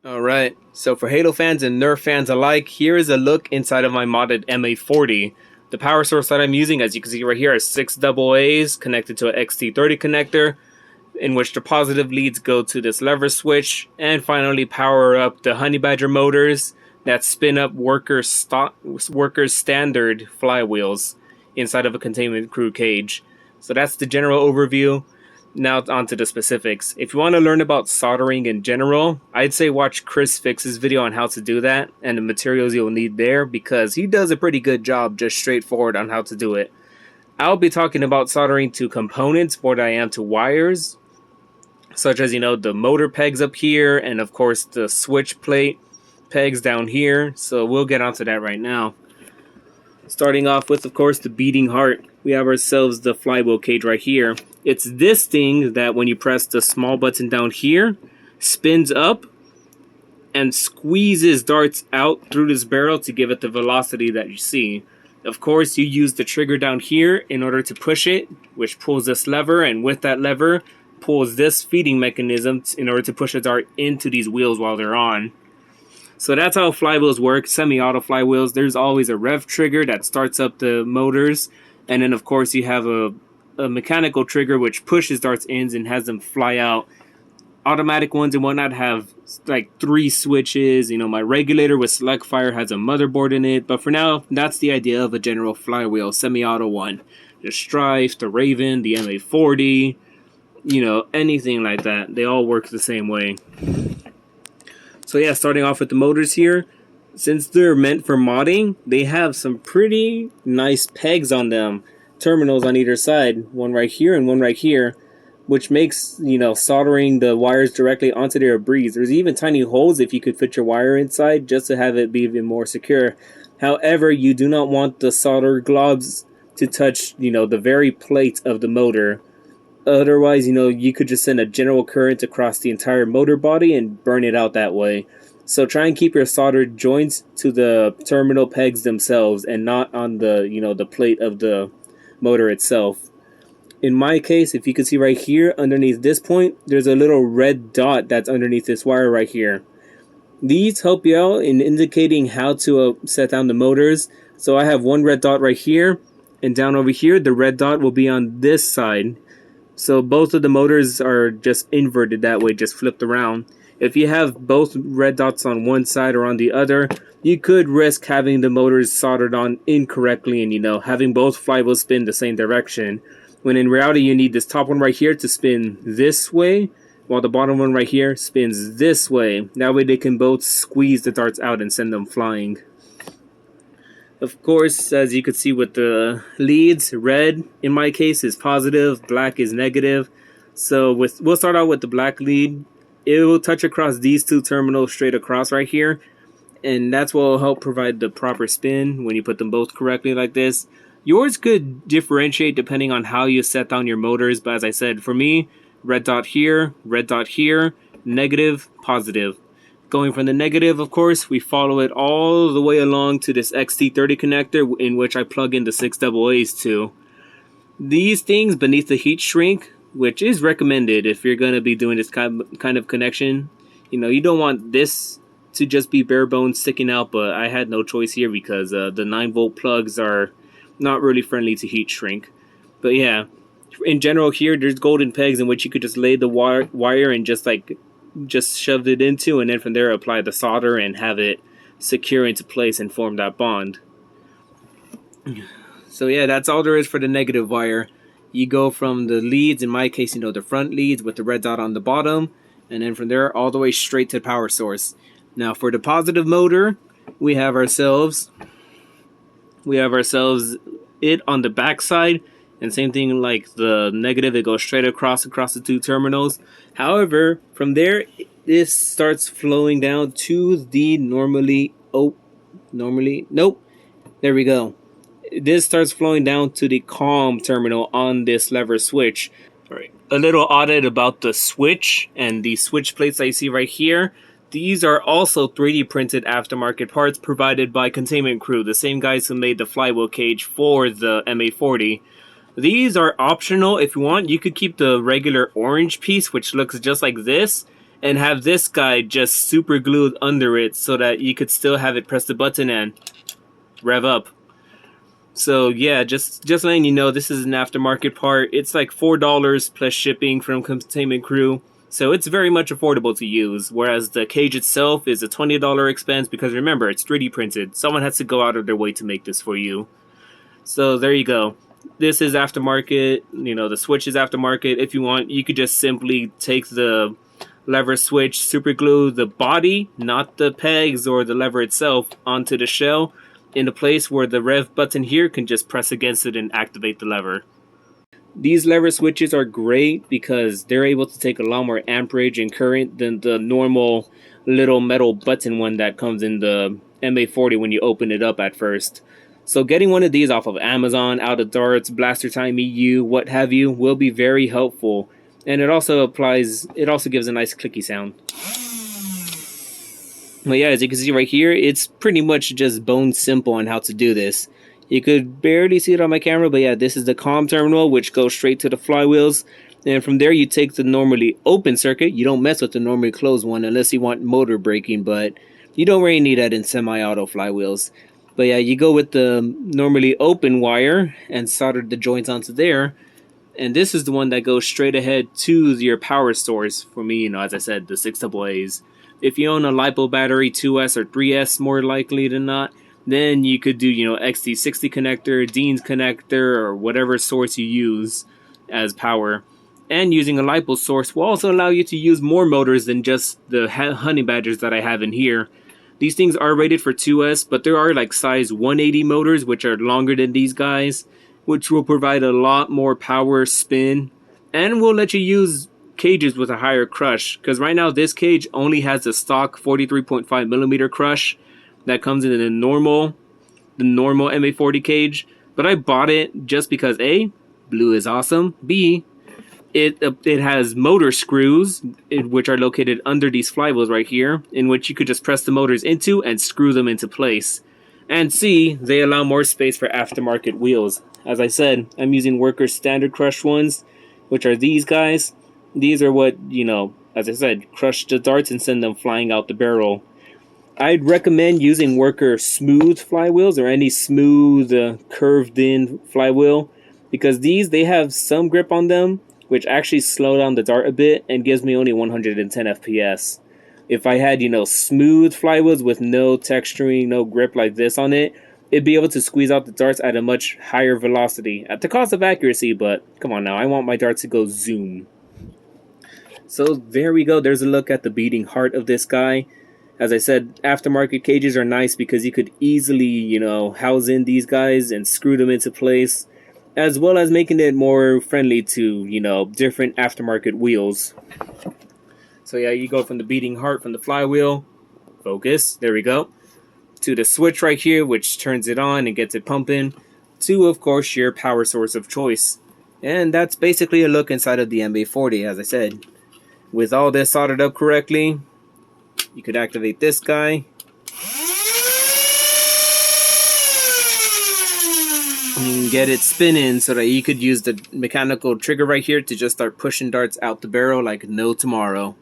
Alright, so for Halo fans and Nerf fans alike, here is a look inside of my modded MA40. The power source that I'm using, as you can see right here, are 6 AA's connected to an XT30 connector, in which the positive leads go to this lever switch, and finally power up the Honey Badger motors that spin up workers' standard flywheels inside of a containment crew cage. So that's the general overview. Now onto the specifics. If you want to learn about soldering in general, I'd say watch Chris Fix's video on how to do that and the materials you'll need there, because he does a pretty good job just straightforward on how to do it. I'll be talking about soldering to components more than I am to wires, such as, the motor pegs up here and of course the switch plate pegs down here. So we'll get onto that right now. Starting off with, of course, the beating heart. We have ourselves the flywheel cage right here. It's this thing that when you press the small button down here, spins up and squeezes darts out through this barrel to give it the velocity that you see. Of course, you use the trigger down here in order to push it, which pulls this lever, and with that lever, pulls this feeding mechanism in order to push a dart into these wheels while they're on. So that's how flywheels work, semi-auto flywheels. There's always a rev trigger that starts up the motors, and then of course you have a mechanical trigger which pushes darts in and has them fly out. Automatic ones and whatnot have like 3 switches. My regulator with select fire has a motherboard in it, but for now, that's the idea of a general flywheel, semi-auto one. The Strife, the Raven, the MA40, anything like that. They all work the same way. So yeah, starting off with the motors here, since they're meant for modding, they have some pretty nice pegs on them. Terminals on either side, one right here and one right here, which makes, soldering the wires directly onto there a breeze. There's even tiny holes if you could fit your wire inside just to have it be even more secure. However, you do not want the solder globs to touch, the very plate of the motor. Otherwise, you could just send a general current across the entire motor body and burn it out that way. So try and keep your soldered joints to the terminal pegs themselves and not on the, the plate of the motor itself. In my case, if you can see right here underneath this point, there's a little red dot that's underneath this wire right here. These help you out in indicating how to set down the motors. So I have one red dot right here, and down over here, the red dot will be on this side. So both of the motors are just inverted that way, just flipped around. If you have both red dots on one side or on the other, you could risk having the motors soldered on incorrectly and, having both flywheels spin the same direction. When in reality, you need this top one right here to spin this way, while the bottom one right here spins this way. That way they can both squeeze the darts out and send them flying. Of course, as you can see with the leads, red in my case is positive, black is negative. So we'll start out with the black lead. It will touch across these 2 terminals straight across right here, and that's what will help provide the proper spin when you put them both correctly like this. Yours could differentiate depending on how you set down your motors, but as I said, for me, red dot here, negative, positive. Going from the negative, of course, we follow it all the way along to this XT30 connector, in which I plug in the 6 AA's to. These things beneath the heat shrink, which is recommended if you're going to be doing this kind of connection. You don't want this to just be bare bones sticking out, but I had no choice here because the 9-volt plugs are not really friendly to heat shrink. But yeah, in general here, there's golden pegs in which you could just lay the wire and just shove it into, and then from there apply the solder and have it secure into place and form that bond. So yeah, that's all there is for the negative wire. You go from the leads, in my case, the front leads with the red dot on the bottom, and then from there all the way straight to the power source. Now for the positive motor, we have ourselves it on the back side, and same thing like the negative, it goes straight across the 2 terminals. However, from there, this starts flowing down to the there we go. This starts flowing down to the COM terminal on this lever switch. Alright, a little audit about the switch and the switch plates that you see right here. These are also 3D printed aftermarket parts provided by Containment Crew, the same guys who made the flywheel cage for the MA40. These are optional. If you want, you could keep the regular orange piece, which looks just like this, and have this guy just super glued under it so that you could still have it press the button and rev up. So yeah, just letting you know, this is an aftermarket part. It's like $4 plus shipping from Containment Crew. So it's very much affordable to use, whereas the cage itself is a $20 expense because remember, it's 3D printed. Someone has to go out of their way to make this for you. So there you go. This is aftermarket. You know, the switch is aftermarket. If you want, you could just simply take the lever switch, super glue the body, not the pegs or the lever itself, onto the shell in a place where the rev button here can just press against it and activate the lever. These lever switches are great because they're able to take a lot more amperage and current than the normal little metal button one that comes in the MA40 when you open it up at first. So getting one of these off of Amazon, out of Darts, Blaster Time EU, what have you, will be very helpful. And it also gives a nice clicky sound. Well, yeah, as you can see right here, it's pretty much just bone simple on how to do this. You could barely see it on my camera, but yeah, this is the COM terminal, which goes straight to the flywheels. And from there, you take the normally open circuit. You don't mess with the normally closed one unless you want motor braking, but you don't really need that in semi-auto flywheels. But yeah, you go with the normally open wire and solder the joints onto there. And this is the one that goes straight ahead to your power source. For me, you know, as I said, the 6AAs. If you own a LiPo battery, 2S or 3S more likely than not, then you could do, you know, XT60 connector, Dean's connector, or whatever source you use as power. And using a LiPo source will also allow you to use more motors than just the honey badgers that I have in here. These things are rated for 2S, but there are like size 180 motors, which are longer than these guys, which will provide a lot more power, spin, and will let you use cages with a higher crush. Because right now this cage only has the stock 43.5mm crush that comes in the normal MA40 cage. But I bought it just because A, blue is awesome. B, it has motor screws, which are located under these flywheels right here, in which you could just press the motors into and screw them into place. And C, they allow more space for aftermarket wheels. As I said, I'm using Worker standard crush ones, which are these guys. These are what, you know, as I said, crush the darts and send them flying out the barrel. I'd recommend using Worker smooth flywheels or any smooth curved in flywheel, because they have some grip on them, which actually slow down the dart a bit and gives me only 110 FPS. If I had, you know, smooth flywheels with no texturing, no grip like this on it, it'd be able to squeeze out the darts at a much higher velocity, at the cost of accuracy, but come on now, I want my darts to go zoom. So there we go, there's a look at the beating heart of this guy. As I said, aftermarket cages are nice because you could easily, you know, house in these guys and screw them into place, as well as making it more friendly to, you know, different aftermarket wheels. So yeah, you go from the beating heart from the flywheel, focus, there we go, to the switch right here, which turns it on and gets it pumping, to, of course, your power source of choice. And that's basically a look inside of the MA40, as I said. With all this soldered up correctly, you could activate this guy. And get it spinning so that you could use the mechanical trigger right here to just start pushing darts out the barrel like no tomorrow.